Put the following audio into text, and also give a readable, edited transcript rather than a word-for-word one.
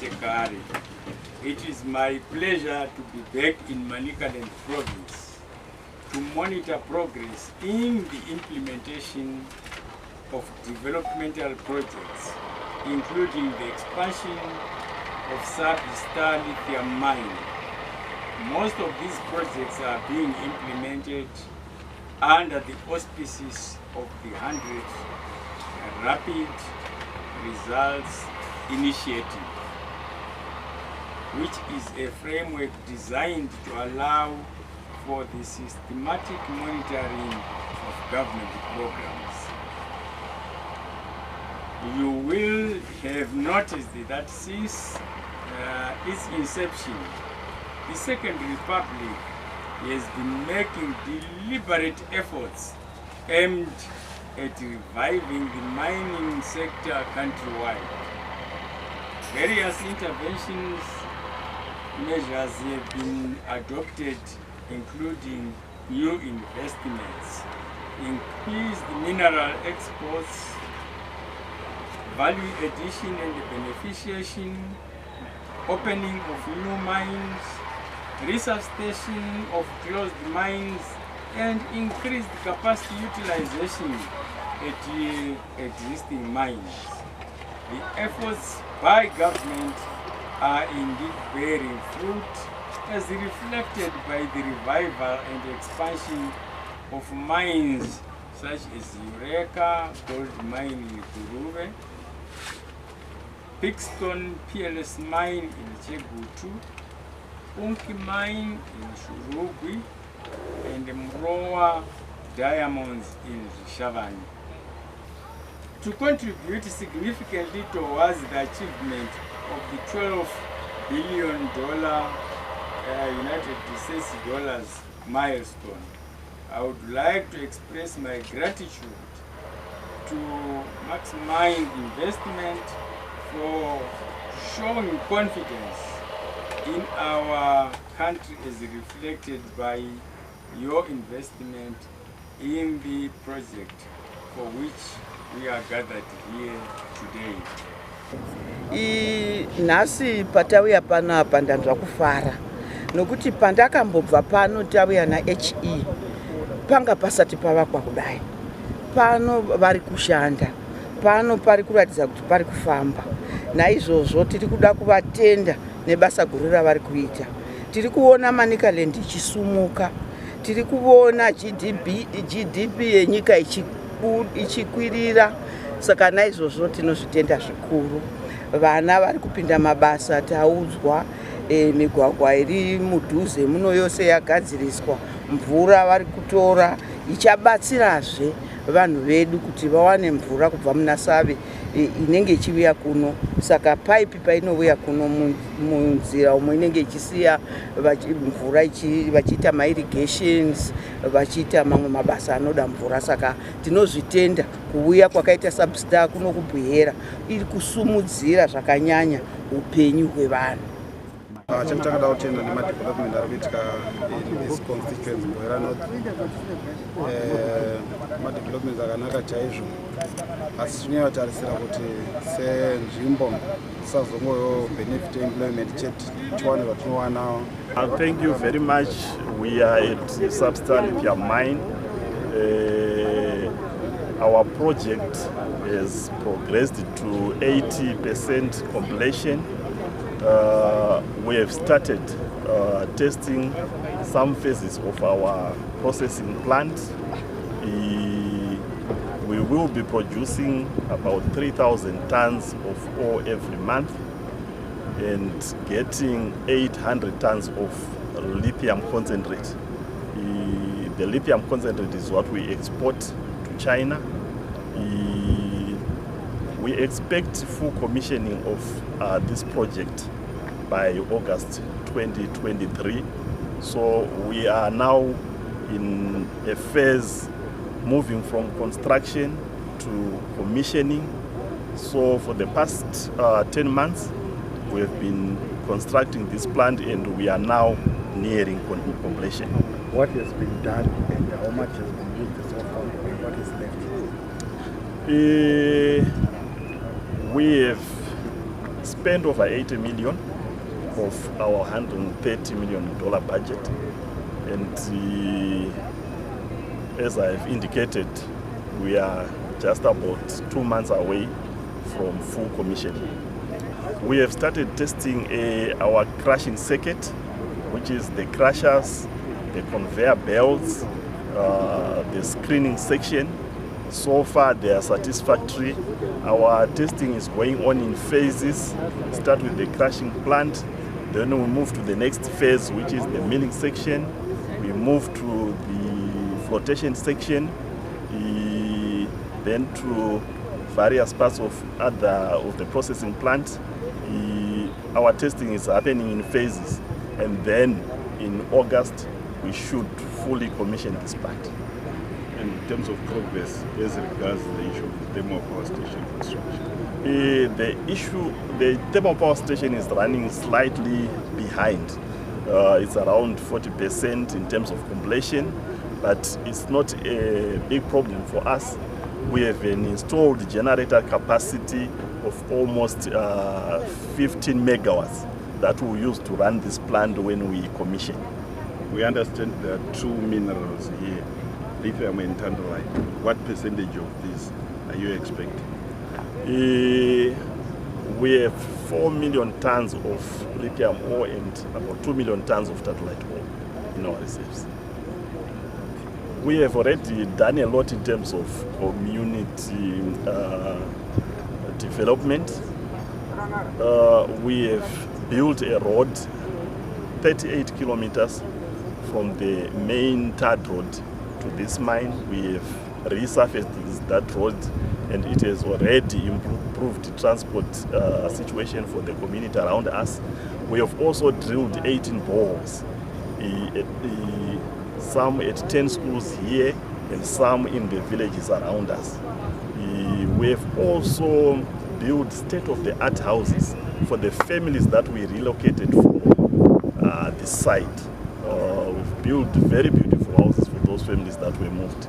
Tekare. It is my pleasure to be back in Manica Province to monitor progress in the implementation of developmental projects, including the expansion of SABI Star lithium mine. Most of these projects are being implemented under the auspices of the 100 Rapid Results Initiative, which is a framework designed to allow for the systematic monitoring of government programs. You will have noticed that since its inception, the Second Republic has been making deliberate efforts aimed at reviving the mining sector countrywide. Various interventions measures have been adopted, including new investments, increased mineral exports, value addition and beneficiation, opening of new mines, resuscitation of closed mines, and increased capacity utilization at existing mines. The efforts by government are indeed bearing fruit, as reflected by the revival and expansion of mines such as Eureka gold mine in Kuruve, Pixton PLS mine in Chegutu, Unki mine in Shurugwi, and the Mroa diamonds in Shavani. To contribute significantly towards the achievement of the $12 billion United States dollars milestone, I would like to express my gratitude to Max Mine Investment for showing confidence in our country as reflected by your investment in the project for which we are gathered here today. Nasi patauya pano apa ndanzwa kufara nokuti pandakambobva pano tauya na HE panga pasati pavakwa kudai. Pano vari kushanda, pano pari kuratidza kuti pari kufamba. Naizvozvo tiri kuda kuvatenda nebasa guru ravari kuita. Tiri kuona Manica Land ichisumuka, tiri kuona GDP yenyika ichikwirira. Saka naizvozvo tinozvitenda zvikuru. Vana vari kupinda mabasa, taudzwa migwagwa iri mudhuze muno yose yagadziriswa, mvura vari kutora ichabatsirazve vanhu vedu kuti vawane mvura kubva muna SABI inenge ichiuya kuno. Saka pipe painouya kuno munzira umwe inenge ichisiya mvura vachiita mairrigations, vachiita mamwe mabasa anoda mvura. Saka tinozvitenda kuuya kwakaita SABI Star kuno kuBuhera iri kusumudzira zvakanyanya upenyu hwevanhu. Chakada kutenda nemadevelopment ari kuitika in this constituency Buhera North. Madevelopment akanaka chaizvo, asi zvinotarisira kuti senzvimbo tisazongoyo benefit employment chete tiwane zvatinowana. Thank you very much. We are at SABI Star lithium mine. Our project has progressed to 80% completion. We have started testing some phases of our processing plant. We will be producing about 3,000 tons of ore every month and getting 800 tons of lithium concentrate. The lithium concentrate is what we export to China. We expect full commissioning of this project by August 2023. So we are now in a phase moving from construction to commissioning. So for the past 10 months, we have been constructing this plant and we are now nearing completion. What has been done and how much has been used so far and what is left? We have spent over 80 million of our $130 million budget, and as I've indicated, we are just about 2 months away from full commissioning. We have started testing our crushing circuit, which is the crushers, the conveyor belts, the screening section. So far they are satisfactory. Our testing is going on in phases. Start with the crushing plant, then we move to the next phase, which is the milling section. We move to the flotation section, then to various parts of the processing plant. Our testing is happening in phases, and then in August we should fully commission this plant. And in terms of progress as regards the issue of the thermal power station construction? The thermal power station is running slightly behind. It's around 40% in terms of completion, but it's not a big problem for us. We have an installed generator capacity of almost 15 megawatts that we'll use to run this plant when we commission. We understand there are two minerals here, lithium and tantalite. What percentage of this are you expecting? We have 4 million tons of lithium ore and about 2 million tons of tantalite ore in our reserves. We have already done a lot in terms of community development. We have built a road 38 kilometers from the main third road to this mine. We have resurfaced that road, and it has already improved the transport situation for the community around us. We have also drilled 18 boreholes, some at 10 schools here and some in the villages around us. We have also built state-of-the-art houses for the families that we relocated from this site. We've built very beautiful houses for those families that were moved.